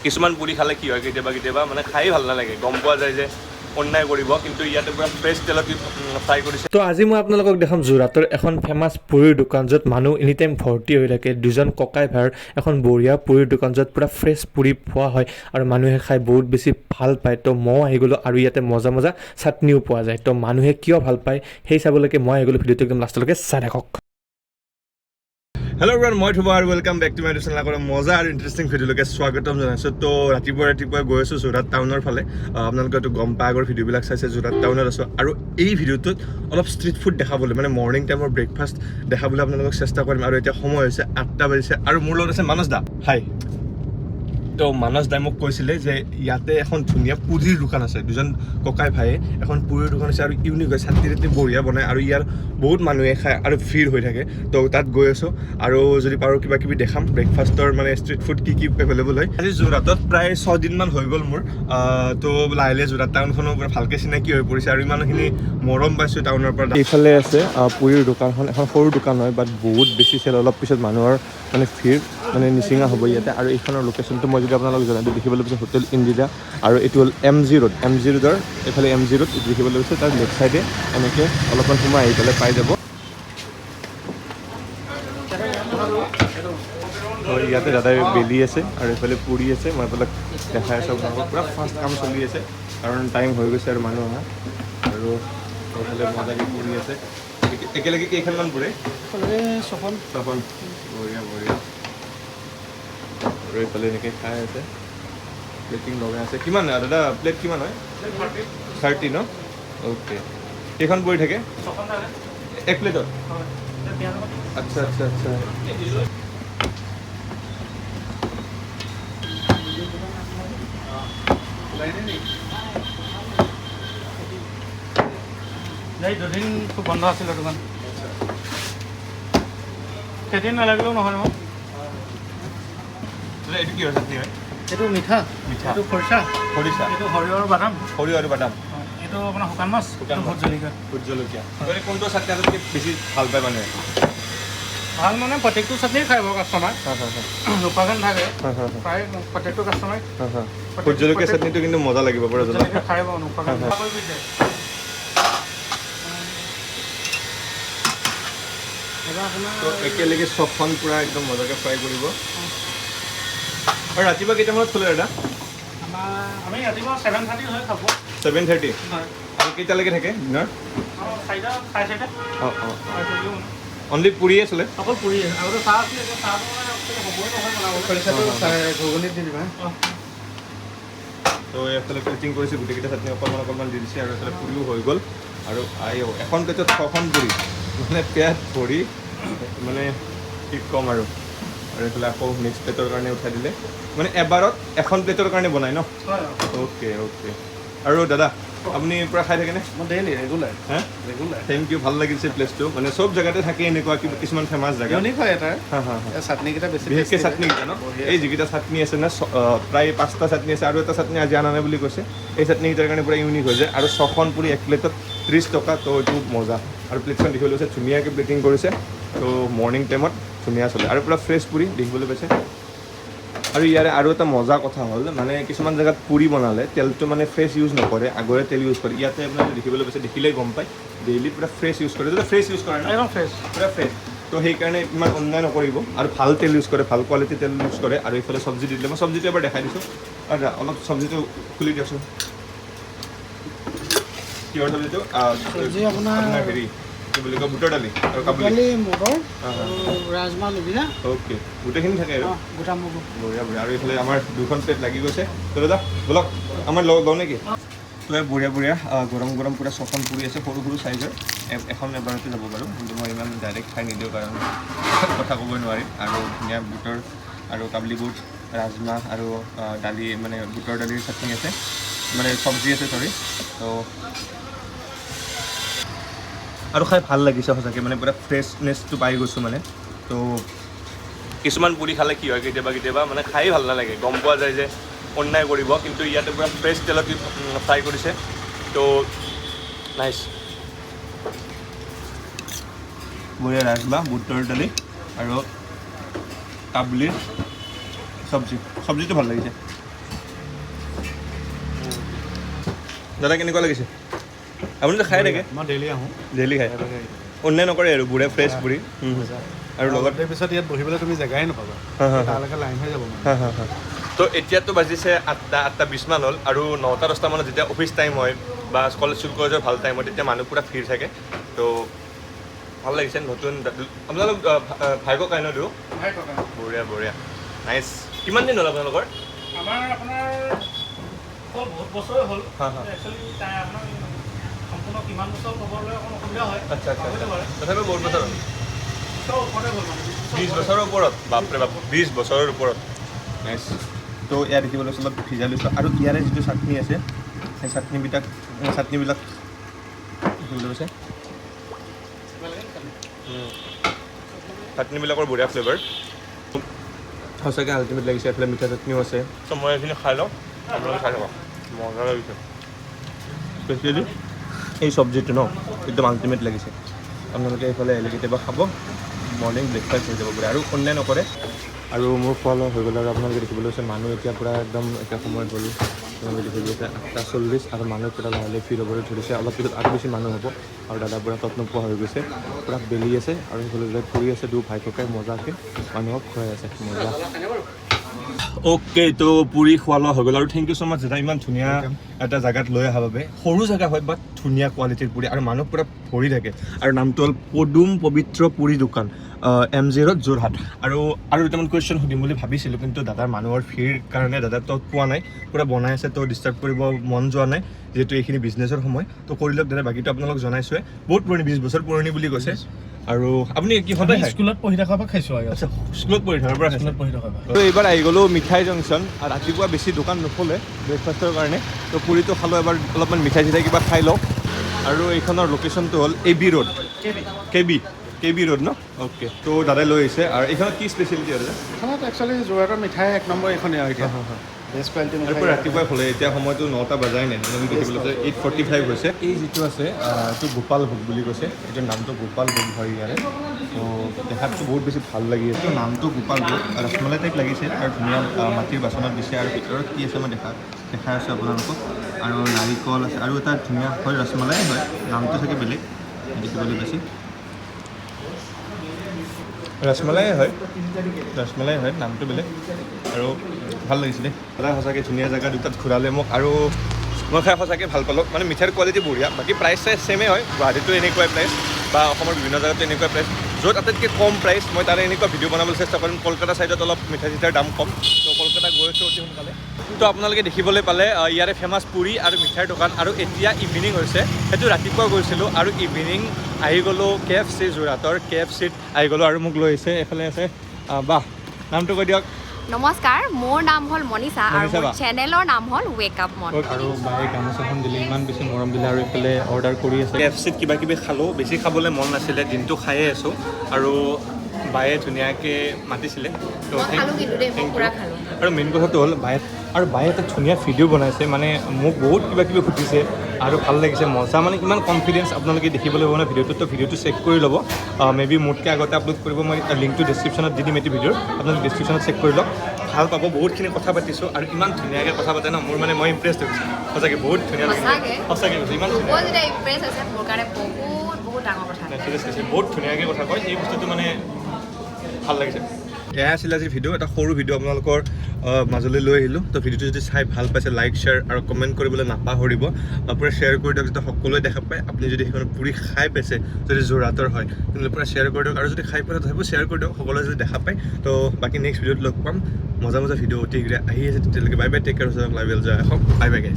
কিছুমান পুৰি খালে কি হয় কেতিয়াবা মানে খাই ভাল নালাগে, গম পোৱা যায় যে অন্যায় কৰিব, কিন্তু ইয়াতে পুৰা ফ্ৰেছ তেলত ফ্ৰাই কৰিছে। তো আজি মই আপোনালোকক দেখাম যোৰহাটৰ এখন ফেমাছ পুৰিৰ দোকান, য'ত মানুহ এনি টাইম ভৰ্তি হৈ থাকে। দুজন ককাই ভাইৰ এখন বঢ়িয়া পুৰিৰ দোকান, য'ত পুৰা ফ্ৰেছ পুৰি পোৱা হয় আৰু মানুহে খাই বহুত বেছি ভাল পায়। তো ময়ো আহি গ'লোঁ আৰু ইয়াতে মজা মজা চাটনিও পোৱা যায়। তো মানুহে কিয় ভাল পায় সেই চাবলৈকে মই আহি গ'লোঁ। ভিডিঅ'টো একদম লাষ্টলৈকে চাই থাকক। হেল্ল' এভৰিৱান, মই ধৃবা আৰু welcome back to my channel. আকৌ মজা আৰু ইণ্টাৰেষ্টিং ভিডিঅ'লৈকে স্বাগতম জনাইছোঁ। তো ৰাতিপুৱা গৈ আছোঁ যোৰহাট টাউনৰ ফালে। আপোনালোকেতো গম পাই আগৰ ভিডিঅ'বিলাক চাইছে, যোৰহাট টাউনত আছোঁ। আৰু এই ভিডিঅ'টোত অলপ ষ্ট্ৰীট ফুড দেখাবলৈ, মানে মৰ্ণিং টাইমৰ ব্ৰেকফাষ্ট দেখাবলৈ আপোনালোকক চেষ্টা কৰিম। আৰু এতিয়া সময় হৈছে 8টা বাজিছে আৰু মোৰ লগত আছে মানস দা। হাই। তো মানস দাই মোক কৈছিলে যে ইয়াতে এখন ধুনীয়া পুৰিৰ দোকান আছে, দুজন ককাই ভাইয়ে এখন পুৰিৰ দোকান আছে আৰু ইউনিক হয়, চাটনি বঢ়িয়া বনায় আৰু ইয়াৰ বহুত মানুহে খায় আৰু ভিৰ হৈ থাকে। তো তাত গৈ আছোঁ আৰু যদি পাৰোঁ কিবা কিবি দেখাম ব্ৰেকফাষ্টৰ, মানে ষ্ট্ৰীট ফুড কি এভেইলেবল হয়। আজি যোৰহাটত প্ৰায় 6 দিনমান হৈ গ'ল মোৰ। তো লাহে লাহে যোৰহাট টাউনখনো ভালকৈ চিনাকি হৈ পৰিছে আৰু ইমানখিনি মৰম পাইছোঁ টাউনৰ পৰা। এইফালে আছে পুৰিৰ দোকানখন, এখন সৰু দোকান হয়, বাট বহুত বেছি চেল। অলপ পিছত মানুহৰ মানে ভিৰ মানে নিচিঙা হ'ব ইয়াতে। আৰু এইখনৰ লোকেশ্যনটো মই যদি আপোনালোক জনাই দিওঁ, দেখিবলৈ পাইছে হোটেল ইণ্ডিয়া, আৰু এইটো হ'ল MG ৰোড। MG ৰোডৰ এইফালে MG ৰোড দেখিবলৈ পাইছে, তাৰ লেফ্ট চাইডে এনেকৈ অলপমান সোমাই আহি পেলাই পাই যাব। ইয়াতে দাদাই বেলি আছে আৰু এইফালে পুৰি আছে, মই এইবিলাক দেখাই আছোঁ আপোনালোকক। পূৰা ফাষ্ট কাম চলি আছে কাৰণ টাইম হৈ গৈছে আৰু মানুহ অহা। আৰু এইফালে মজাকৈ পুৰি আছে। একেলগে কেইখনমান পুৰে? ছখন। বঢ়িয়া বঢ়িয়া। আৰু এইফালে এনেকৈ খাই আছে, প্লেটিং লগাই আছে। কিমান দাদা প্লেট কিমান হয়? 30 ন? অ'কে। কেইখন পুৰি থাকে? এক প্লেটত? আচ্ছা আচ্ছা আচ্ছা। দুদিন খুব বন্ধ আছিলে দোকান, কেইদিন নালাগিলেও নহয় নহয়। এইটো কি হয় চাটনি হয়? এইটো মিঠা, এইটো খৰিচা, এইটো সৰিয়হ আৰু বাদাম। এইটো আপোনাৰ শুকান মাছ, ভোট জলকীয়া। কোনটো চাটনি আচলতে বেছি ভাল পায় মানুহে? ভাল মানে প্ৰত্যেকটো চাটনি খাই বাৰু কাষ্টমাৰ, নোখোৱাকৈ নাথাকে। প্ৰায় প্ৰত্যেকটো কাষ্টমাৰ ভোট জলকীয়া চাটনিটো কিন্তু মজা লাগিব পৰা জলকীয়া খাই বাৰু নোখোৱাকৈ। একেলগে চবখন পূৰা একদম মজাকৈ ফ্ৰাই কৰিব। আৰু ৰাতিপুৱা কেইটামানত খোলে দাদা? আমি ৰাতিপুৱা 7:30 হয় খাব। 7:30? আৰু কেইটালৈকে থাকে ডিনাৰ? 4টা, 4:30। অনলি পুৰিয়ে চলে? অকল পুৰি। আগতে চাহ আছিলে, চাহটো হ'বই নহয় বনাবলৈ। ঘুগুনিত দি দিবা। তো এইফালে প্লেটিং কৰিছে, গোটেইকেইটা চাটনি অকণমান দি দিছে আৰু এইফালে পুৰিও হৈ গ'ল। আৰু এখন প্লেটত 6খন পুৰি, মানে পেট ভৰি, মানে কি ক'ম আৰু। আৰু এইফালে আকৌ নেক্সট প্লেটৰ কাৰণে উঠাই দিলে, মানে এবাৰত এখন প্লেটৰ কাৰণে বনায় ন? অ'কে। আৰু দাদা আপুনি পূৰা খাই থাকেনে? মই ডেইলি ৰেগুলাৰ। থেংক ইউ, ভাল লাগিছে প্লেচটো। মানে চব জেগাতে থাকে এনেকুৱা কিছুমান ফেমাছ জেগা। চাটনিকেইটা বিশেষকৈ চাটনিকেইটা ন? এই যিকেইটা চাটনি আছে না, প্ৰায় 5টা চাটনি আছে, আৰু এটা চাটনি আজি অনা নাই বুলি কৈছে। এই চাটনিকেইটাৰ কাৰণে পূৰা ইউনিক হৈ যায়। আৰু 6খন পুৰি এক প্লেটত 30 টকা। তো এইটো মজা। আৰু প্লেটখন দেখিবলৈ পাইছে ধুনীয়াকৈ প্লেটিং কৰিছে। তো মৰ্ণিং টাইমত ধুনীয়া চলে আৰু পূৰা ফ্ৰেছ পুৰি দেখিবলৈ পাইছে। আৰু ইয়াৰে আৰু এটা মজা কথা হ'ল, মানে কিছুমান জেগাত পুৰি বনালে তেলটো মানে ফ্ৰেছ ইউজ নকৰে, আগৰে তেল ইউজ কৰে। ইয়াতে আপোনাৰ দেখিবলৈ পাইছে, দেখিলেই গম পায় ডেইলি পূৰা ফ্ৰেছ ইউজ কৰে। ফ্ৰেছ ইউজ কৰে একদম ফ্ৰেছ, পূৰা ফ্ৰেছ। তো সেইকাৰণে ইমান অন্যায় নকৰিব আৰু ভাল তেল ইউজ কৰে, ভাল কোৱালিটি তেল ইউজ কৰে। আৰু এইফালে চব্জি দি দিলে, মই চব্জিটো এবাৰ দেখাই দিছোঁ। আৰু অলপ চব্জিটো খুলি দিয়কচোন। কিহৰ চব্জিটো? চব্জি আপোনাৰ হেৰি কি বুলি কয়, বুটৰ দালি আৰু কাবুলি মটৰ, ৰাজমাহ, লুবিয়া। অ'কে, গোটেইখিনি থাকে আৰু গোটা মগু। বঢ়িয়া। আৰু এইফালে আমাৰ 2খন প্লেট লাগি গৈছে। তো দাদা বলক, আমাৰ লওঁ নেকি? তো বঢ়িয়া গৰম পূৰা 6খন পুৰি আছে, সৰু চাইজৰ। এখন এবাৰতে যাব বাৰু, কিন্তু মই ইমান ডাইৰেক্ট খাই নিদিওঁ কাৰণ কথা ক'বই নোৱাৰিম। আৰু ধুনীয়া বুটৰ আৰু কাবলি বুট, ৰাজমাহ আৰু দালি, মানে বুটৰ দালিৰ চাটনি আছে, মানে চব্জি আছে, চৰি। তো আৰু খাই ভাল লাগিছে সঁচাকৈ, মানে পূৰা ফ্ৰেছনেছটো পাই গৈছোঁ মানে। তো কিছুমান পুৰি খালে কি হয় কেতিয়াবা মানে খাই ভাল নালাগে, গম পোৱা যায় যে অন্যায় কৰিব, কিন্তু ইয়াতে পূৰা ফ্ৰেছ তেলত ফ্ৰাই কৰিছে। তো নাইচ। বঢ়িয়া ৰাজমাহ, বুটৰ দালি আৰু কাবলিৰ চব্জিটো ভাল লাগিছে। দাদা কেনেকুৱা লাগিছে আপুনিতো খাই থাকে মই ডেইলি আহোঁ ডেইলি খায় অন্যায় নকৰে আৰু পুৰে ফ্ৰেছ পুৰি আৰু লগত পিছত ইয়াত বহিবলৈ তুমি জেগাই নাপাবা তালৈকে লাইন হৈ যাব তো এতিয়াতো বাজিছে 8:20 মান হ'ল আৰু 9:10 মানত যেতিয়া অফিচ টাইম হয় বা কলেজ কলেজৰ ভাল টাইম হয় তেতিয়া মানুহ পূৰা ভিৰ থাকে তো ভাল লাগিছে নতুন আপোনালোক ভাইকক কাই নদিওঁ বঢ়িয়া বঢ়িয়া নাইচ কিমান দিন হ'ল আপোনালোকৰ আমাৰ আপোনাৰ বহুত বছৰে হ'ল একচুৱেলি আপোনাৰ সম্পূৰ্ণ কিমান বছৰ ক'বলৈ অকণ অসুবিধা হয় আচ্ছা তথাপিও বহুত বছৰ হ'ল 20 বছৰৰ ওপৰত বাপৰে বাপ 20 বছৰৰ ওপৰত নাইচ তো ইয়াত দেখিবলৈ অলপ ভিজাই লৈছোঁ আৰু ইয়াৰে যিটো চাটনি আছে সেই চাটনিবিলাক দেখিবলৈ গৈছে চাটনিবিলাকৰ বঢ়িয়া ফ্লেভাৰ সঁচাকৈ আল্টিমেট লাগিছে এইফালে মিঠা চাটনিও আছে ত' মই এইখিনি খাই লওঁ আপোনালোকে খাই ল'ব মজা লাগিছে স্পেচিয়েলি এই চব্জিটো ন একদম আল্টিমেট লাগিছে আপোনালোকে এইফালে আহিলে কেতিয়াবা খাব মৰ্ণিং ব্ৰেকফাষ্ট হৈ যাব পাৰে আৰু অন্যায় নকৰে আৰু মোৰ খোৱা লোৱা হৈ গ'ল আৰু আপোনালোকে দেখিবলৈ হৈছে মানুহ এতিয়া পূৰা একদম একে সময়ত গ'ল আপোনালোকে দেখিবলৈ হৈছে 8:40 আৰু মানুহ পূৰা লাহে লাহে ফিল হ'বলৈ ধৰিছে অলপ পিছত আৰু বেছি মানুহ হ'ব আৰু দাদা পূৰা তত নোপোৱা হৈ গৈছে পূৰা বেলি আছে আৰু সেইফালে ফুৰি আছে ভাই ককাই মজাকৈ মানুহক খুৱাই আছে মজা অ'কে তো পুৰি খোৱা লোৱা হৈ গ'ল আৰু থেংক ইউ ছ' মাছ দাদা ইমান ধুনীয়া এটা জেগাত লৈ অহা বাবে সৰু জেগা হয় বাট ধুনীয়া কোৱালিটিৰ পুৰি আৰু মানুহ পূৰা ভৰি থাকে আৰু নামটো হ'ল পদুম পবিত্ৰ পুৰি দোকান MG ৰোড যোৰহাট আৰু দুটামান কুৱেশ্যন সুধিম বুলি ভাবিছিলোঁ কিন্তু দাদাৰ মানুহৰ ভিৰ কাৰণে দাদা তত পোৱা নাই পূৰা বনাই আছে তো ডিষ্টাৰ্ব কৰিব মন যোৱা নাই যিহেতু এইখিনি বিজনেছৰ সময় তো কৰি লওক দাদা বাকীটো আপোনালোক জনাইছোৱে বহুত পুৰণি 20 বছৰ পুৰণি বুলি কৈছে আৰু আপুনি কি সদায় স্কুলত পঢ়ি থকাৰ পৰা খাইছোঁ আচ্ছা স্কুলত পঢ়ি থকাৰ পৰা স্কুলত পঢ়ি থকাৰ পৰা তো এইবাৰ আহি গ'লোঁ মিঠাই জংচন আৰু ৰাতিপুৱা বেছি দোকান নোখোলে ব্ৰেকফাষ্টৰ কাৰণে তো পুৰিটো খালোঁ এবাৰ অলপমান মিঠাই চিঠাই কিবা খাই লওঁ আৰু এইখনৰ লোকেশ্যনটো হ'ল AB ৰোড KB ৰোড ন অ'কে তো দাদাই লৈ আহিছে আৰু এইখনত কি স্পেচিয়েলিটি আছে এইখনত একচুৱেলি যোৰহাটৰ মিঠাই 1 নম্বৰ এইখনেই আৰু এতিয়া বেষ্ট কোৱালিটি মিঠাই ৰাতিপুৱাই খোলে এতিয়া সময়টো 9টা বজাই নাই দেখিবলৈ 8:45 হৈছে এই যিটো আছে এইটো গোপাল ভোগ বুলি কৈছে এইটোৰ নামটো গোপাল ভোগ হয় ইয়াৰে তো দেখাতটো বহুত বেছি ভাল লাগি আছে নামটো গোপাল ভোগ ৰসমলাই টাইপ লাগিছে আৰু ধুনীয়া মাটিৰ বাচনত দিছে আৰু ভিতৰত কি আছে মই দেখাই আছোঁ আপোনালোকক আৰু নাৰিকল আছে আৰু এটা ধুনীয়া হয় ৰসমলাই হয় নামটো চাগে বেলেগ দেখিবলৈ বেছি ৰসমলাই হয় নামটো বেলেগ আৰু ভাল লাগিছিলে দাদা সঁচাকৈ ধুনীয়া জেগা দুটাত ঘূৰালে মোক আৰু মই খাই সঁচাকৈ ভাল পালোঁ মানে মিঠাইৰ কোৱালিটি বঢ়িয়া বাকী প্ৰাইচ চাইজ ছেমে হয় গুৱাহাটীতো এনেকুৱাই প্ৰাইচ বা অসমৰ বিভিন্ন জেগাতো এনেকুৱা প্ৰাইচ য'ত আটাইতকৈ কম প্ৰাইচ মই তাৰে এনেকুৱা ভিডিঅ' বনাবলৈ চেষ্টা কৰিম কলকাতা ছাইডত অলপ মিঠাই চিঠাইৰ দাম কম তো কলকাতা গৈ আছোঁ অতি সোনকালে তো আপোনালোকে দেখিবলৈ পালে ইয়াৰে ফেমাছ পুৰি আৰু মিঠাইৰ দোকান আৰু এতিয়া ইভিনিং হৈছে সেইটো ৰাতিপুৱা গৈছিলোঁ আৰু ইভিনিং আহি গ'লোঁ KFC যোৰহাটৰ KFCত আহি গ'লোঁ আৰু মোক লৈ আহিছে এইফালে আছে বাহ নামটো কৈ দিয়ক নমস্কাৰ মোৰ নাম হ'ল মনীষা আৰু মোৰ চেনেলৰ নাম হ'ল ৱেক আপ মন আৰু বায়ে গামোচাখন দিলে ইমান বেছি মৰম দিলে আৰু এইফালে অৰ্ডাৰ কৰি আছে KFCত কিবা কিবি খালোঁ বেছি খাবলৈ মন নাছিলে দিনটো খায়ে আছোঁ আৰু বায়ে ধুনীয়াকৈ মাতিছিলে তো আৰু মেইন কথাটো হ'ল বায়ে এটা ধুনীয়া ভিডিঅ' বনাইছে মানে মোক বহুত কিবা কিবি সুধিছে আৰু ভাল লাগিছে মজা মানে ইমান কনফিডেঞ্চ আপোনালোকে দেখিবলৈ পাব ন ভিডিঅ'টো ভিডিঅ'টো চেক কৰি ল'ব মেবি মোতকৈ আগতে আপলোড কৰিব মই লিংকটো ডেছক্ৰিপশ্যনত দি দিম এইটো ভিডিঅ'ৰ আপোনালোকে ডেছক্ৰিপশ্যনত চেক কৰি লওক ভাল পাব বহুতখিনি কথা পাতিছোঁ আৰু ইমান ধুনীয়াকৈ কথা পাতে ন মোৰ মানে মই ইমপ্ৰেছ হৈছোঁ সঁচাকৈ বহুত ধুনীয়া সঁচাকৈ কৈছোঁ ইমান বহুত ধুনীয়াকৈ কথা কয় এই বস্তুটো মানে ভাল লাগিছে এয়া আছিল আজিৰ ভিডিঅ' এটা সৰু ভিডিঅ' আপোনালোকৰ মাজলৈ লৈ আহিলোঁ তো ভিডিঅ'টো যদি চাই ভাল পাইছে লাইক শ্বেয়াৰ আৰু কমেণ্ট কৰিবলৈ নাপাহৰিব পূৰা শ্বেয়াৰ কৰি দিয়ক যাতে সকলোৱে দেখা পায় আপুনি যদি সেইখন পুৰি খাই পাইছে যদি যোৰহাটৰ হয় তেনেহ'লে পূৰা শ্বেয়াৰ কৰি দিয়ক আৰু যদি খাই পোৱা তথাপিও শ্বেয়াৰ কৰি দিয়ক সকলোৱে যদি দেখা পায় তো বাকী নেক্সট ভিডিঅ'ত লগ পাম মজা ভিডিঅ' অতি আহি আছে তেতিয়ালৈকে bye bye take care live জয় বাই বাই গাইজ